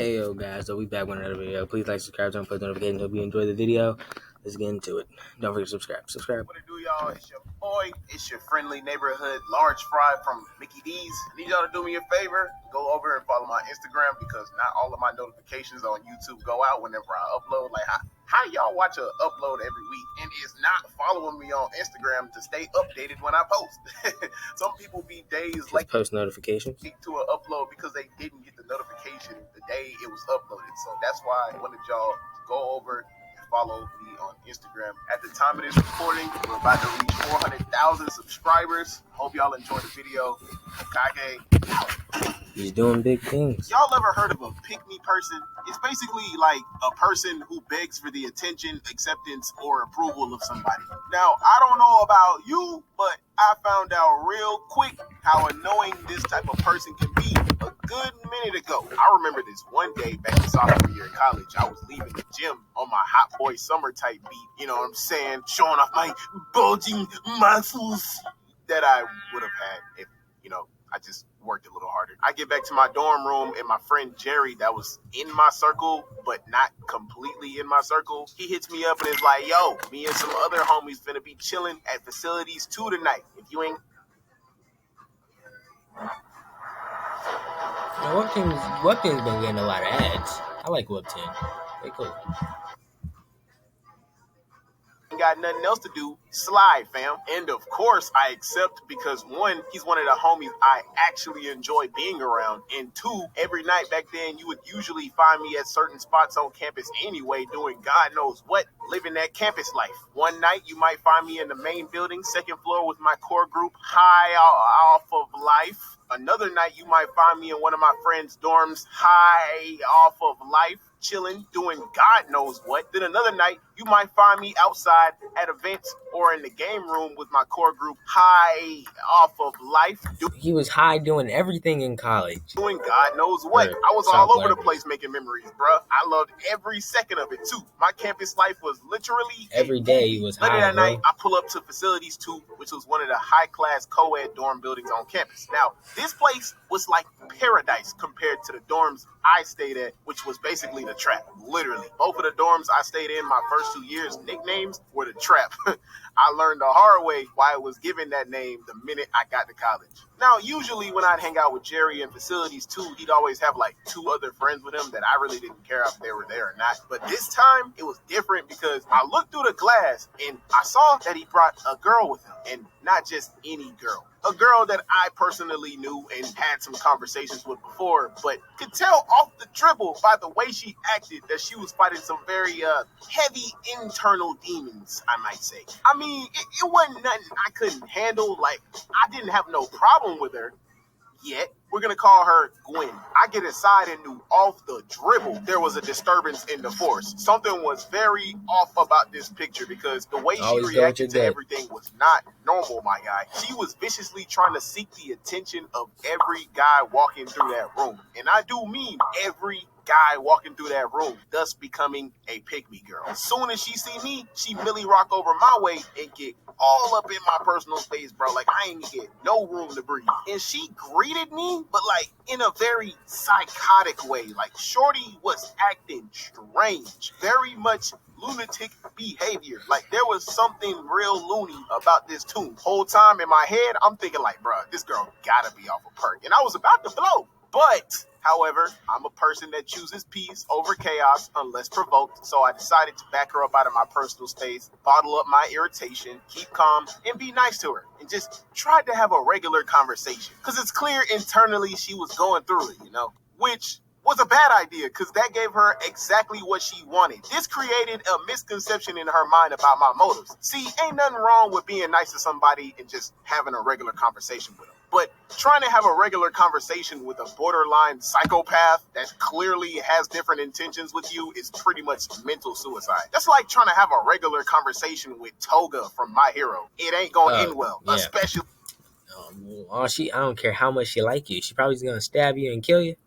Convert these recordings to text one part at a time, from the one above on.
Hey yo guys, so we back with another video. Please like, subscribe, turn on post notifications. Hope you enjoy the video. Let's get into it. Don't forget to subscribe. What it do, y'all? It's your boy. It's your friendly neighborhood Large Fry from Mickey D's. I need y'all to do me a favor. Go over and follow my Instagram because not all of my notifications on YouTube go out whenever I upload. Like, how y'all watch an upload every week and is not following me on Instagram to stay updated when I post? Some people be days late Post notifications to an upload because they didn't get the notification the day it was uploaded. So that's why I wanted y'all to go over and follow me on Instagram. At the time of this recording, we're about to reach 400,000 subscribers. Hope y'all enjoy the video. Kage out. He's doing big things. Y'all ever heard of a pick-me person? It's basically like a person who begs for the attention, acceptance, or approval of somebody. Now, I don't know about you, but I found out real quick how annoying this type of person can be a good minute ago. I remember this one day back in sophomore year in college. I was leaving the gym on my Hot Boy Summer type beat, you know what I'm saying? Showing off my bulging muscles that I would have had if, I just worked a little harder. I get back to my dorm room and my friend Jerry, that was in my circle, but not completely in my circle, he hits me up and is like, yo, me and some other homies finna be chilling at Facilities 2 tonight. If you ain't... Now, Webkin's been getting a lot of ads. I like Webkin. They cool. Got nothing else to do, slide, fam. And of course I accept because one, he's one of the homies I actually enjoy being around, and two, every night back then you would usually find me at certain spots on campus anyway doing God knows what, living that campus life. One night you might find me in the main building, second floor with my core group, high off of life. Another night you might find me in one of my friends' dorms, high off of life, chilling, doing God knows what. Then another night, you might find me outside at events or in the game room with my core group, high off of life. He was high doing everything in college. Doing God knows what. Right. I was all over the place making memories, bruh. I loved every second of it, too. My campus life was literally... Every day he was high, Later that night, I pull up to Facilities 2, which was one of the high-class co-ed dorm buildings on campus. Now, this place was like paradise compared to the dorms I stayed at, which was basically the trap, literally. Both of the dorms I stayed in my first 2 years, nicknames were the trap. I learned the hard way why it was given that name the minute I got to college. Now, usually when I'd hang out with Jerry in Facilities 2, he'd always have like 2 other friends with him that I really didn't care if they were there or not. But this time, it was different because I looked through the glass and I saw that he brought a girl with him, and not just any girl. A girl that I personally knew and had some conversations with before, but could tell off the dribble by the way she acted that she was fighting some very heavy internal demons, I might say. I mean, it wasn't nothing I couldn't handle. Like, I didn't have no problem with her yet. We're going to call her Gwen. I get inside and knew off the dribble there was a disturbance in the force. Something was very off about this picture because the way she reacted to everything was not normal, my guy. She was viciously trying to seek the attention of every guy walking through that room. And I do mean every guy walking through that room, thus becoming a pick-me girl. As soon as she see me, she Millie rock over my way and get all up in my personal space, bro. Like, I ain't get no room to breathe. And she greeted me, but like in a very psychotic way. Like, shorty was acting strange, very much lunatic behavior. Like, there was something real loony about this tune. Whole time in my head, I'm thinking like, bro, this girl gotta be off a perk. And I was about to blow. But, however, I'm a person that chooses peace over chaos unless provoked, so I decided to back her up out of my personal space, bottle up my irritation, keep calm, and be nice to her, and just tried to have a regular conversation. Because it's clear internally she was going through it, which was a bad idea because that gave her exactly what she wanted. This created a misconception in her mind about my motives. See, ain't nothing wrong with being nice to somebody and just having a regular conversation with them. But trying to have a regular conversation with a borderline psychopath that clearly has different intentions with you is pretty much mental suicide. That's like trying to have a regular conversation with Toga from My Hero. It ain't gonna end well, yeah. Especially... I don't care how much she like you. She probably gonna stab you and kill you.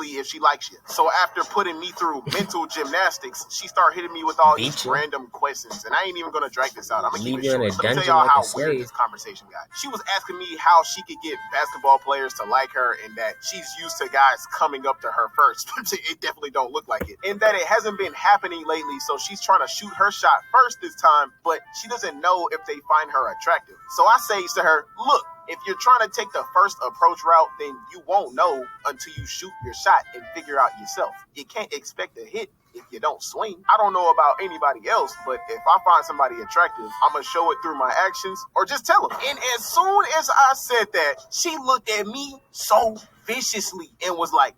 if she likes you. So after putting me through mental gymnastics, she started hitting me with all these random questions. And I ain't even gonna drag this out. I'm gonna keep it short. Let me tell y'all how weird this conversation got. She was asking me how she could get basketball players to like her and that she's used to guys coming up to her first. It definitely don't look like it. And that it hasn't been happening lately, so she's trying to shoot her shot first this time, but she doesn't know if they find her attractive. So I say to her, look, if you're trying to take the first approach route, then you won't know until you shoot your shot and figure out yourself. You can't expect a hit if you don't swing. I don't know about anybody else, but if I find somebody attractive, I'm going to show it through my actions or just tell them. And as soon as I said that, she looked at me so viciously and was like,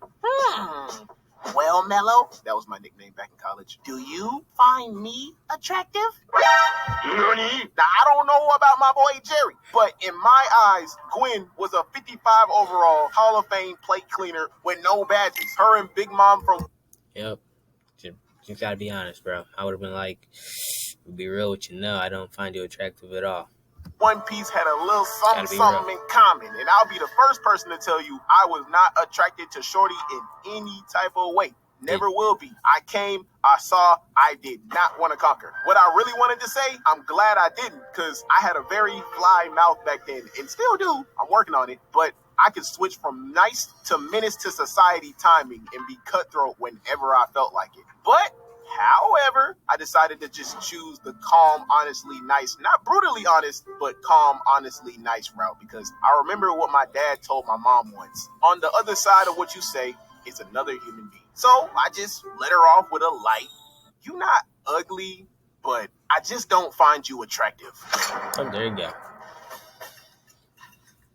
well, Mello, that was my nickname back in college. Do you find me attractive? Nani? Now, I don't know about my boy Jerry, but in my eyes, Gwen was a 55 overall Hall of Fame plate cleaner with no badges. Her and Big Mom from... Yep. You gotta be honest, bro. I would have been like, to be real with you, no, I don't find you attractive at all. One Piece had a little something in common, and I'll be the first person to tell you I was not attracted to Shorty in any type of way. Never will be. I came, I saw, I did not want to conquer. What I really wanted to say, I'm glad I didn't, because I had a very fly mouth back then, and still do. I'm working on it, but I could switch from nice to menace to society timing and be cutthroat whenever I felt like it. But however, I decided to just choose the calm, honestly nice, not brutally honest, but calm, honestly nice route, because I remember what my dad told my mom once. On the other side of what you say is another human being. So I just let her off with a light. You not ugly, but I just don't find you attractive. Oh, there you go.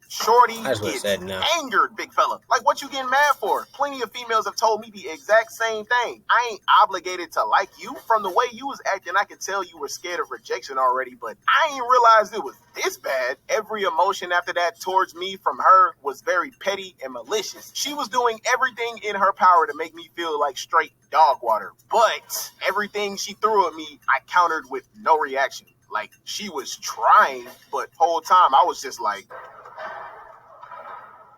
Shorty gets angered, big fella. Like, what you getting mad for? Plenty of females have told me the exact same thing. I ain't obligated to like you. From the way you was acting, I could tell you were scared of rejection already, but I ain't realized it was this bad. Every emotion after that towards me from her was very petty and malicious. She was doing everything in her power to make me feel like straight dog water. But everything she threw at me, I countered with no reaction. Like, she was trying, but whole time I was just like...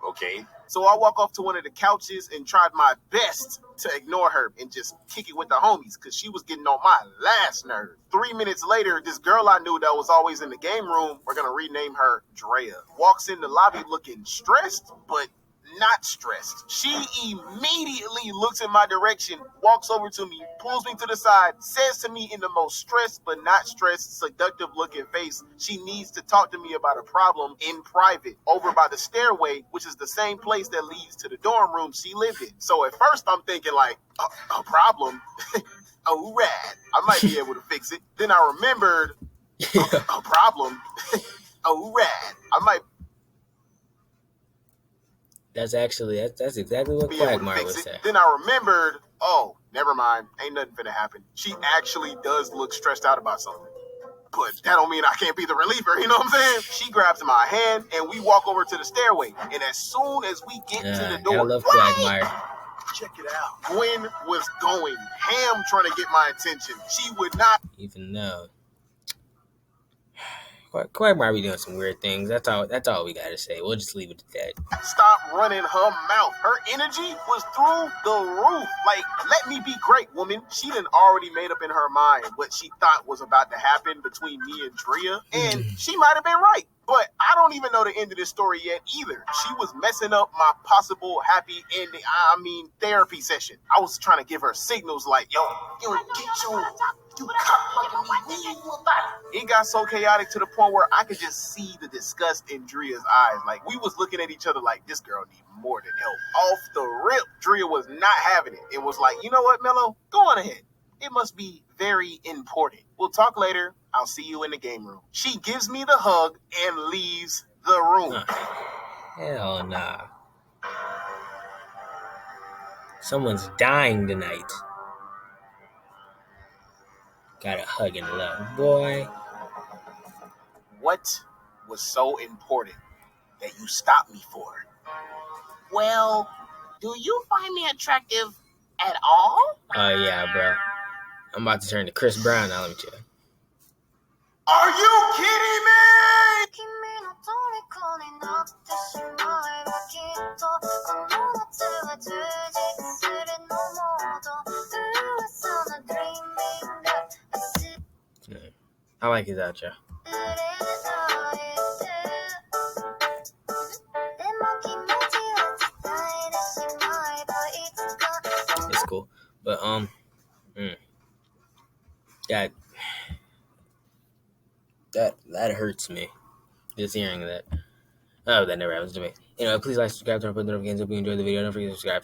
okay. So I walk off to one of the couches and tried my best to ignore her and just kick it with the homies because she was getting on my last nerve. 3 minutes later, this girl I knew that was always in the game room, we're going to rename her Drea, walks in the lobby looking stressed, but not stressed. She immediately looks in my direction, walks over to me, pulls me to the side, says to me in the most stressed but not stressed, seductive looking face, she needs to talk to me about a problem in private over by the stairway, which is the same place that leads to the dorm room she lived in. So at first I'm thinking like, a problem? Oh, rad. I might be able to fix it. Then I remembered, a problem? Oh, rad. I might... That's exactly what Quagmire would say. Then I remembered, oh, never mind. Ain't nothing finna happen. She actually does look stressed out about something. But that don't mean I can't be the reliever, you know what I'm saying? She grabs my hand and we walk over to the stairway. And as soon as we get to the door, I love Quagmire. Check it out. Gwen was going ham trying to get my attention. She would not even know. Quagmire be doing some weird things. That's all we gotta say. We'll just leave it at that. Stop running her mouth. Her energy was through the roof. Like, let me be great, woman. She done already made up in her mind what she thought was about to happen between me and Drea, and she might have been right. But I don't even know the end of this story yet either. She was messing up my possible happy ending, therapy session. I was trying to give her signals like, yo, you cock me. It got so chaotic to the point where I could just see the disgust in Drea's eyes. Like, we was looking at each other like, this girl need more than help. Off the rip, Drea was not having it. It was like, you know what, Mello? Go on ahead. It must be very important. We'll talk later. I'll see you in the game room. She gives me the hug and leaves the room. Hell nah. Someone's dying tonight. Got a hug and love, boy. What was so important that you stopped me for? Well, do you find me attractive at all? Oh, yeah, bro. I'm about to turn to Chris Brown now, let me check. Are you kidding me? I like his outro. It's cool, but yeah, that hurts me just hearing that. Oh, that never happens to me. Anyway, please like, subscribe, turn on notifications if you enjoyed the video. Don't forget to subscribe.